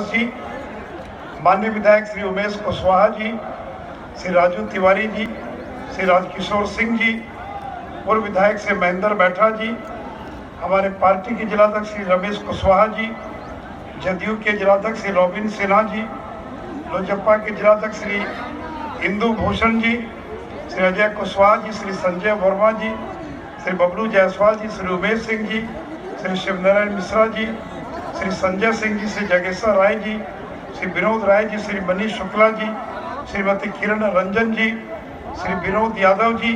जी, माननीय विधायक श्री उमेश कुशवाहा जी, श्री राजू तिवारी जी, श्री राजकिशोर सिंह जी, पूर्व विधायक श्री महेंद्र बैठा जी, हमारे पार्टी के जिलाध्यक्ष श्री रमेश कुशवाहा जी, जदयू के जिलाध्यक्ष श्री रोबिन सिन्हा जी, लोजपा के जिलाध्यक्ष श्री इंदु भूषण जी, श्री अजय कुशवाहा जी, श्री संजय वर्मा जी, श्री बबलू जायसवाल जी, श्री उमेश सिंह जी, श्री शिवनारायण मिश्रा जी, श्री संजय सिंह जी, श्री जगेश्वर राय जी, श्री विनोद राय जी, श्री मनीष शुक्ला जी, श्रीमती किरण रंजन जी, श्री विनोद यादव जी,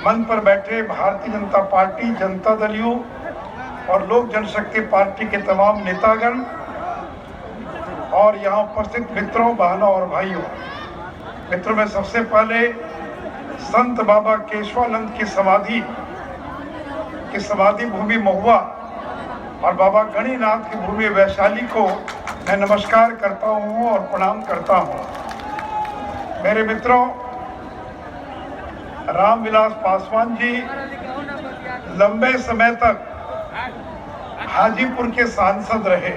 मंच पर बैठे भारतीय जनता पार्टी, जनता दल यू और लोक जनशक्ति पार्टी के तमाम नेतागण और यहाँ उपस्थित मित्रों, बहनों और भाइयों। मित्रों, में सबसे पहले संत बाबा केशवानंद की समाधि भूमि महुआ और बाबा गणिनाथ की भूमि वैशाली को मैं नमस्कार करता हूँ और प्रणाम करता हूँ। मेरे मित्रों, रामविलास पासवान जी लंबे समय तक हाजीपुर के सांसद रहे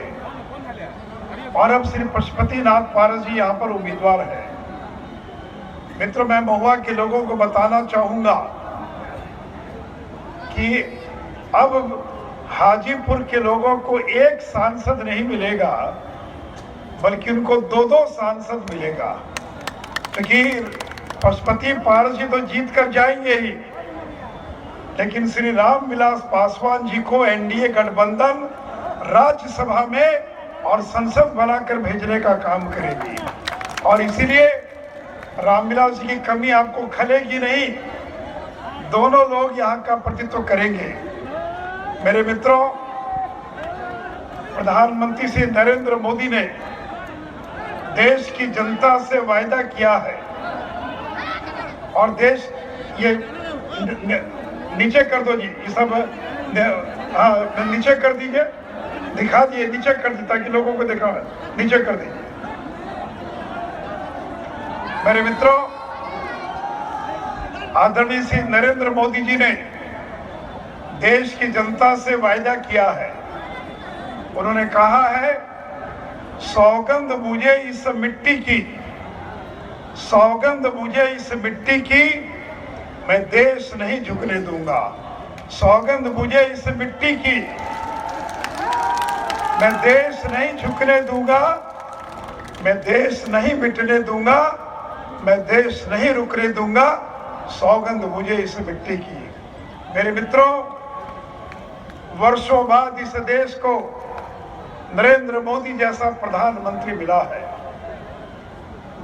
और अब श्री पशुपतिनाथ पारस जी यहाँ पर उम्मीदवार है। मित्रों, मैं महुआ के लोगों को बताना चाहूंगा कि अब हाजीपुर के लोगों को एक सांसद नहीं मिलेगा, बल्कि उनको दो सांसद मिलेगा, क्योंकि पशुपति पारस जी तो जीत कर जाएंगे ही, लेकिन श्री रामविलास पासवान जी को एनडीए गठबंधन राज्यसभा में और संसद बनाकर भेजने का काम करेगी और इसीलिए रामविलास जी की कमी आपको खलेगी नहीं, दोनों लोग यहाँ का प्रतिनिधित्व करेंगे। मेरे मित्रों, प्रधानमंत्री श्री नरेंद्र मोदी ने देश की जनता से वायदा किया है और देश ये नीचे कर दो जी, ये सब हाँ नीचे कर दीजिए, दिखा दिए, नीचे कर दी ताकि लोगों को दिखा, नीचे कर दीजिए। मेरे मित्रों, आदरणीय श्री नरेंद्र मोदी जी ने देश की जनता से वायदा किया है। उन्होंने कहा है, सौगंध मुझे इस मिट्टी की, सौगंध मुझे इस मिट्टी की, मैं देश नहीं झुकने दूंगा। सौगंध मुझे इस मिट्टी की, मैं देश नहीं झुकने दूंगा, मैं देश नहीं मिटने दूंगा, मैं देश नहीं रुकने दूंगा। सौगंध मुझे इस मिट्टी की। मेरे मित्रों, वर्षों बाद इस देश को नरेंद्र मोदी जैसा प्रधानमंत्री मिला है।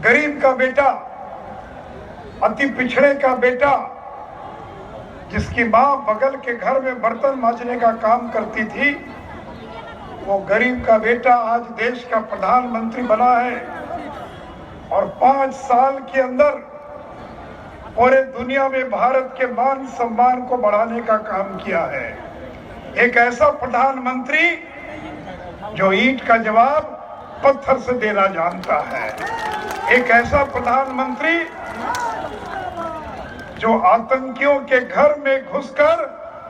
गरीब का बेटा, अति पिछड़े का बेटा, जिसकी मां बगल के घर में बर्तन मांजने का काम करती थी, वो गरीब का बेटा आज देश का प्रधानमंत्री बना है और 5 साल के अंदर पूरे दुनिया में भारत के मान सम्मान को बढ़ाने का काम किया है। एक ऐसा प्रधानमंत्री जो ईंट का जवाब पत्थर से देना जानता है। एक ऐसा प्रधानमंत्री जो आतंकियों के घर में घुसकर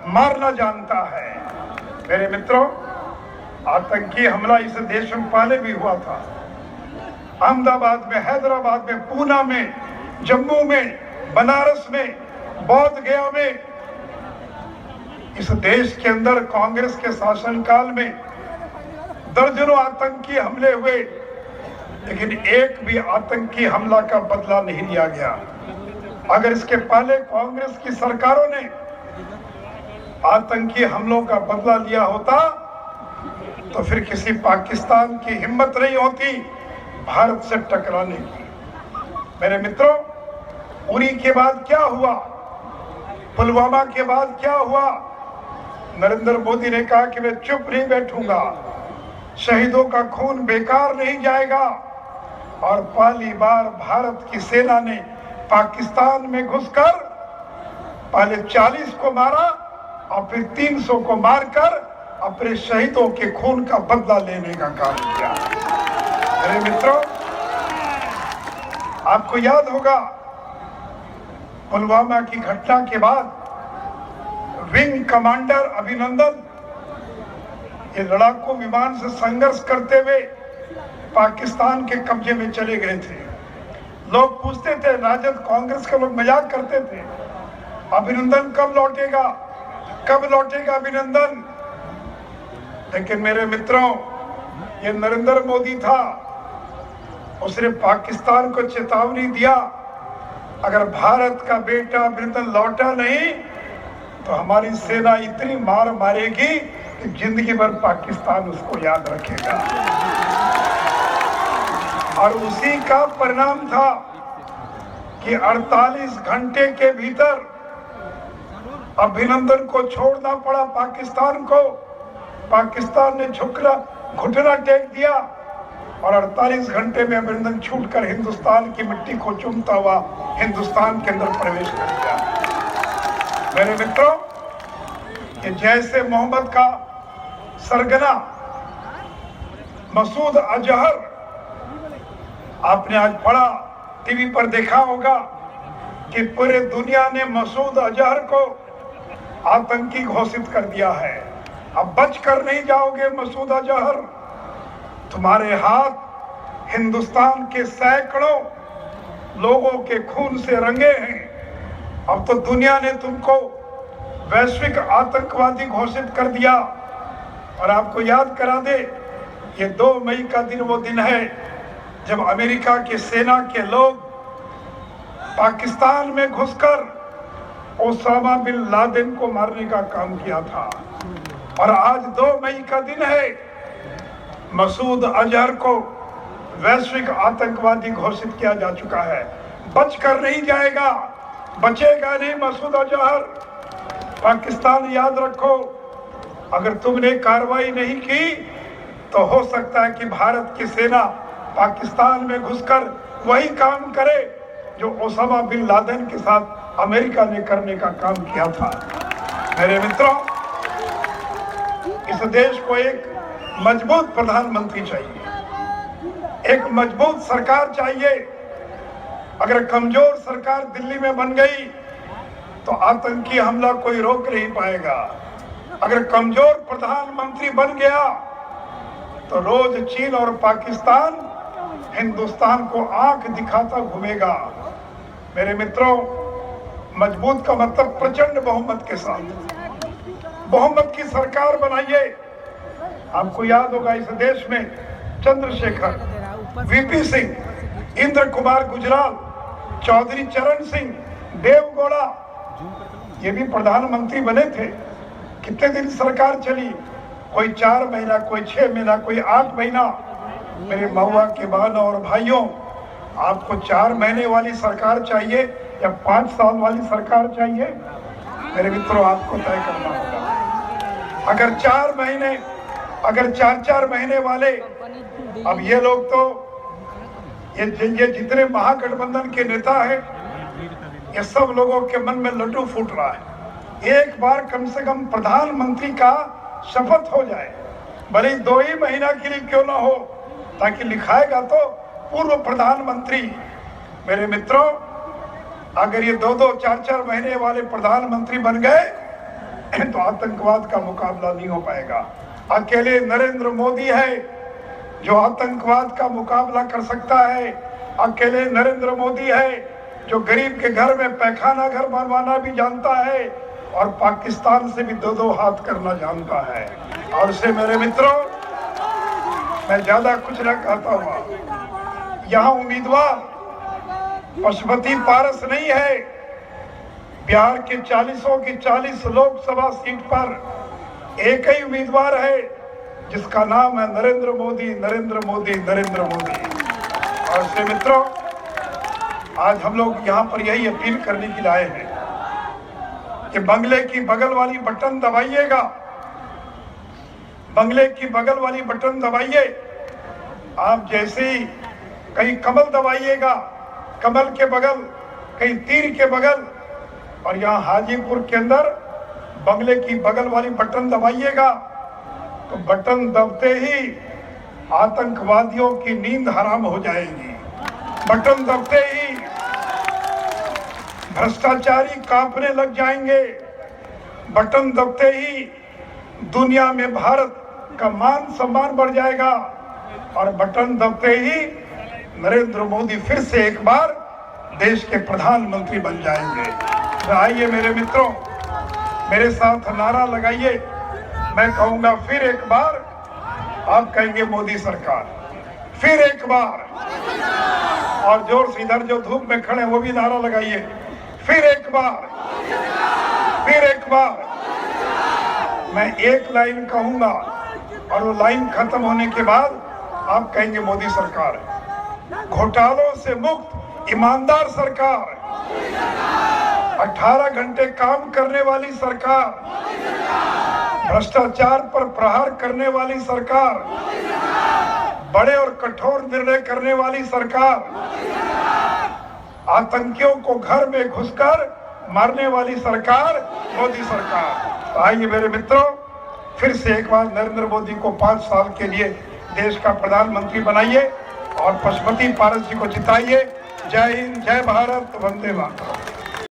मारना जानता है। मेरे मित्रों, आतंकी हमला इस देश में पहले भी हुआ था। अहमदाबाद में, हैदराबाद में, पूना में, जम्मू में, बनारस में, बौद्ध गया में। इस देश के अंदर कांग्रेस के शासनकाल में दर्जनों आतंकी हमले हुए, लेकिन एक भी आतंकी हमला का बदला नहीं लिया गया। अगर इसके पहले कांग्रेस की सरकारों ने आतंकी हमलों का बदला लिया होता तो फिर किसी पाकिस्तान की हिम्मत नहीं होती भारत से टकराने की। मेरे मित्रों, उन्हीं के बाद क्या हुआ, पुलवामा के बाद क्या हुआ? नरेंद्र मोदी ने कहा कि मैं चुप नहीं बैठूंगा, शहीदों का खून बेकार नहीं जाएगा। और पहली बार भारत की सेना ने पाकिस्तान में घुसकर पहले 40 को मारा और फिर 300 को मारकर अपने शहीदों के खून का बदला लेने का काम किया। मेरे मित्रों, आपको याद होगा पुलवामा की घटना के बाद विंग कमांडर अभिनंदन ये लड़ाकू विमान से संघर्ष करते हुए पाकिस्तान के कब्जे में चले गए थे। लोग पूछते थे, राजद कांग्रेस के लोग मजाक करते थे, अभिनंदन कब लौटेगा, कब लौटेगा अभिनंदन। लेकिन मेरे मित्रों, ये नरेंद्र मोदी था, उसने पाकिस्तान को चेतावनी दिया, अगर भारत का बेटा अभिनंदन लौटा नहीं तो हमारी सेना इतनी मार मारेगी कि जिंदगी भर पाकिस्तान उसको याद रखेगा। और उसी का परिणाम था कि 48 घंटे के भीतर अभिनंदन को छोड़ना पड़ा पाकिस्तान को। पाकिस्तान ने घुटना टेक दिया और 48 घंटे में अभिनंदन छूटकर हिंदुस्तान की मिट्टी को चूमता हुआ हिंदुस्तान के अंदर प्रवेश कर गया। मेरे मित्रों, ये जैसे मोहम्मद का सरगना मसूद अजहर, आपने आज पढ़ा, टीवी पर देखा होगा कि पूरे दुनिया ने मसूद अजहर को आतंकी घोषित कर दिया है। अब बच कर नहीं जाओगे मसूद अजहर, तुम्हारे हाथ हिंदुस्तान के सैकड़ों लोगों के खून से रंगे हैं। अब तो दुनिया ने तुमको वैश्विक आतंकवादी घोषित कर दिया। और आपको याद करा दे, ये 2 मई का दिन वो दिन है जब अमेरिका की सेना के लोग पाकिस्तान में घुसकर ओसामा बिन लादेन को मारने का काम किया था। और आज 2 मई का दिन है, मसूद अजहर को वैश्विक आतंकवादी घोषित किया जा चुका है। बच कर नहीं जाएगा, बचेगा नहीं मसूद अजहर। पाकिस्तान याद रखो, अगर तुमने कार्रवाई नहीं की तो हो सकता है कि भारत की सेना पाकिस्तान में घुसकर वही काम करे जो ओसामा बिन लादेन के साथ अमेरिका ने करने का काम किया था। मेरे मित्रों, इस देश को एक मजबूत प्रधानमंत्री चाहिए, एक मजबूत सरकार चाहिए। अगर कमजोर सरकार दिल्ली में बन गई तो आतंकी हमला कोई रोक नहीं पाएगा। अगर कमजोर प्रधानमंत्री बन गया तो रोज चीन और पाकिस्तान हिंदुस्तान को आंख दिखाता घूमेगा। मेरे मित्रों, मजबूत का मतलब प्रचंड बहुमत के साथ बहुमत की सरकार बनाइए। आपको याद होगा, इस देश में चंद्रशेखर, वीपी सिंह, इंद्र कुमार गुजराल, चौधरी चरण सिंह, देवगौड़ा, ये भी प्रधानमंत्री बने थे। कितने दिन सरकार चली? कोई 4 महीना, कोई 6 महीना, कोई 8 महीना। मेरे महुआ के बहनों और भाइयों, आपको 4 महीने वाली सरकार चाहिए या 5 साल वाली सरकार चाहिए? मेरे मित्रों, आपको तय करना होगा। अगर 4 महीने, अगर 4-4 महीने वाले, अब ये लोग तो ये जितने महागठबंधन के नेता हैं, ये सब लोगों के मन में लड्डू फूट रहा है। एक बार कम से कम प्रधानमंत्री का शपथ हो जाए, भले 2 ही महीना के लिए क्यों ना हो, ताकि लिखाएगा तो पूर्व प्रधानमंत्री। मेरे मित्रों, अगर ये 2-2, 4-4 महीने वाले प्रधानमंत्री बन गए तो आतंकवाद का मुकाबला नहीं हो पाएगा। अकेले नरेंद्र मोदी है जो आतंकवाद का मुकाबला कर सकता है। अकेले नरेंद्र मोदी है जो गरीब के घर में पैखाना घर बनवाना भी जानता है और पाकिस्तान से भी 2-2 हाथ करना जानता है। और से मेरे मित्रों, मैं ज्यादा कुछ न कहता हुआ, यहाँ उम्मीदवार पशुपति पारस नहीं है। बिहार के 40 लोकसभा सीट पर एक ही उम्मीदवार है जिसका नाम है नरेंद्र मोदी, नरेंद्र मोदी, नरेंद्र मोदी। और से मित्रों, आज हम लोग यहाँ पर यही अपील करने के लिए आए हैं कि बंगले की बगल वाली बटन दबाइएगा, बंगले की बगल वाली बटन दबाइए। आप जैसे ही कहीं कमल दबाइएगा, कमल के बगल, कहीं तीर के बगल, और यहाँ हाजीपुर के अंदर बंगले की बगल वाली बटन दबाइएगा तो बटन दबते ही आतंकवादियों की नींद हराम हो जाएगी। बटन दबते ही भ्रष्टाचारी कांपने लग जाएंगे। बटन दबते ही दुनिया में भारत का मान सम्मान बढ़ जाएगा। और बटन दबते ही नरेंद्र मोदी फिर से एक बार देश के प्रधानमंत्री बन जाएंगे। तो आइए मेरे मित्रों, मेरे साथ नारा लगाइए। मैं कहूंगा फिर एक बार, आप कहेंगे मोदी सरकार, फिर एक बार, और जोर से इधर जो धूप में खड़े वो भी नारा लगाइए, फिर एक बार, फिर एक बार। मैं एक लाइन कहूंगा और वो लाइन खत्म होने के बाद आप कहेंगे मोदी सरकार। घोटालों से मुक्त ईमानदार सरकार, 18 घंटे काम करने वाली सरकार, भ्रष्टाचार पर प्रहार करने वाली सरकार, बड़े और कठोर निर्णय करने वाली सरकार, आतंकियों को घर में घुसकर मारने वाली सरकार, मोदी सरकार। तो आइए मेरे मित्रों, फिर से एक बार नरेंद्र मोदी को 5 साल के लिए देश का प्रधानमंत्री बनाइए और पशुपति पारस जी को जिताइए। जय हिंद, जय भारत, वंदे मातरम।